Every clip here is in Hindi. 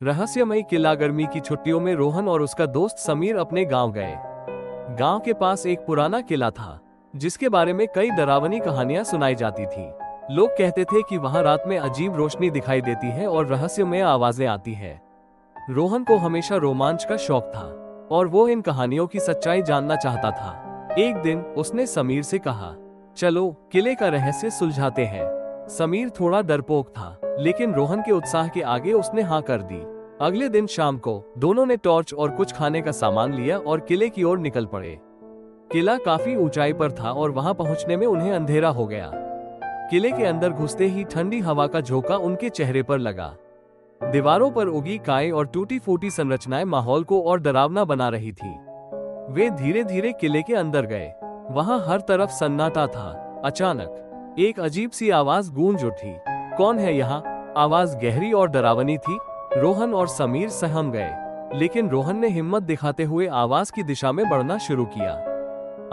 रहस्यमयी किला गर्मी की छुट्टियों में रोहन और उसका दोस्त समीर अपने गांव गए। गांव के पास एक पुराना किला था जिसके बारे में कई डरावनी कहानियां सुनाई जाती थी। लोग कहते थे कि वहां रात में अजीब रोशनी दिखाई देती है और रहस्यमय आवाजें आती है। रोहन को हमेशा रोमांच का शौक था और वो इन कहानियों की सच्चाई जानना चाहता था। एक दिन उसने समीर से कहा, चलो किले का रहस्य सुलझाते हैं। समीर थोड़ा डरपोक था, लेकिन रोहन के उत्साह के आगे उसने हाँ कर दी। अगले दिन शाम को दोनों ने टॉर्च और कुछ खाने का सामान लिया और किले की ओर निकल पड़े। किला काफी ऊंचाई पर था और वहां पहुंचने में उन्हें अंधेरा हो गया। किले के अंदर घुसते ही ठंडी हवा का झोंका उनके चेहरे पर लगा। दीवारों पर उगी काई और टूटी फूटी संरचनाएं माहौल को और डरावना बना रही थी। वे धीरे धीरे किले के अंदर गए। वहां हर तरफ सन्नाटा था। अचानक एक अजीब सी आवाज गूंज उठी। कौन है यहाँ? आवाज गहरी और डरावनी थी। रोहन और समीर सहम गए, लेकिन रोहन ने हिम्मत दिखाते हुए आवाज की दिशा में बढ़ना शुरू किया।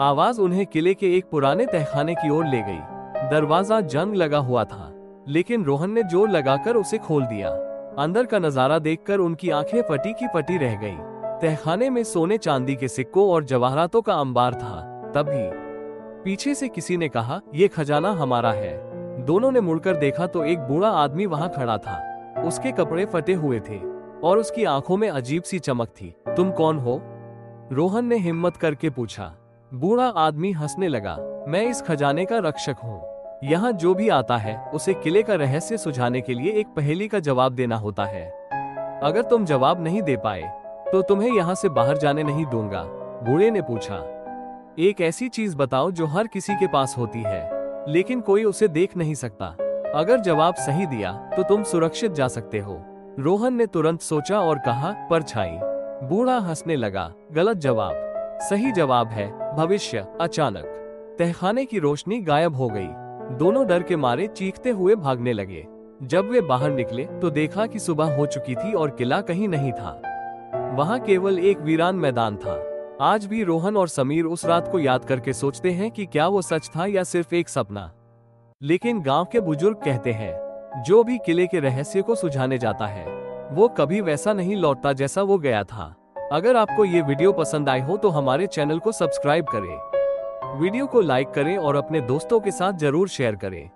आवाज उन्हें किले के एक पुराने तहखाने की ओर ले गई। दरवाजा जंग लगा हुआ था, लेकिन रोहन ने जोर लगाकर उसे खोल दिया। अंदर का नजारा देखकर उनकी आंखें फटी की फटी रह गईं। तहखाने में सोने चांदी के सिक्कों और जवाहरातों का अंबार था। तभी पीछे से किसी ने कहा, ये खजाना हमारा है। दोनों ने मुड़कर देखा तो एक बूढ़ा आदमी वहां खड़ा था। उसके कपड़े फटे हुए थे और उसकी आंखों में अजीब सी चमक थी। तुम कौन हो? रोहन ने हिम्मत करके पूछा। बूढ़ा आदमी हंसने लगा। मैं इस खजाने का रक्षक हूँ। यहाँ जो भी आता है उसे किले का रहस्य सुझाने के लिए एक पहेली का जवाब देना होता है। अगर तुम जवाब नहीं दे पाए तो तुम्हें यहाँ से बाहर जाने नहीं दूंगा। बूढ़े ने पूछा, एक ऐसी चीज बताओ जो हर किसी के पास होती है लेकिन कोई उसे देख नहीं सकता। अगर जवाब सही दिया तो तुम सुरक्षित जा सकते हो। रोहन ने तुरंत सोचा और कहा, परछाई। बूढ़ा हंसने लगा। गलत जवाब। सही जवाब है भविष्य। अचानक तहखाने की रोशनी गायब हो गई। दोनों डर के मारे चीखते हुए भागने लगे। जब वे बाहर निकले तो देखा कि सुबह हो चुकी थी और किला कहीं नहीं था। वहां केवल एक वीरान मैदान था। आज भी रोहन और समीर उस रात को याद करके सोचते हैं कि क्या वो सच था या सिर्फ एक सपना। लेकिन गांव के बुजुर्ग कहते हैं, जो भी किले के रहस्य को सुझाने जाता है वो कभी वैसा नहीं लौटता जैसा वो गया था। अगर आपको ये वीडियो पसंद आई हो तो हमारे चैनल को सब्सक्राइब करें, वीडियो को लाइक करें और अपने दोस्तों के साथ जरूर शेयर करें।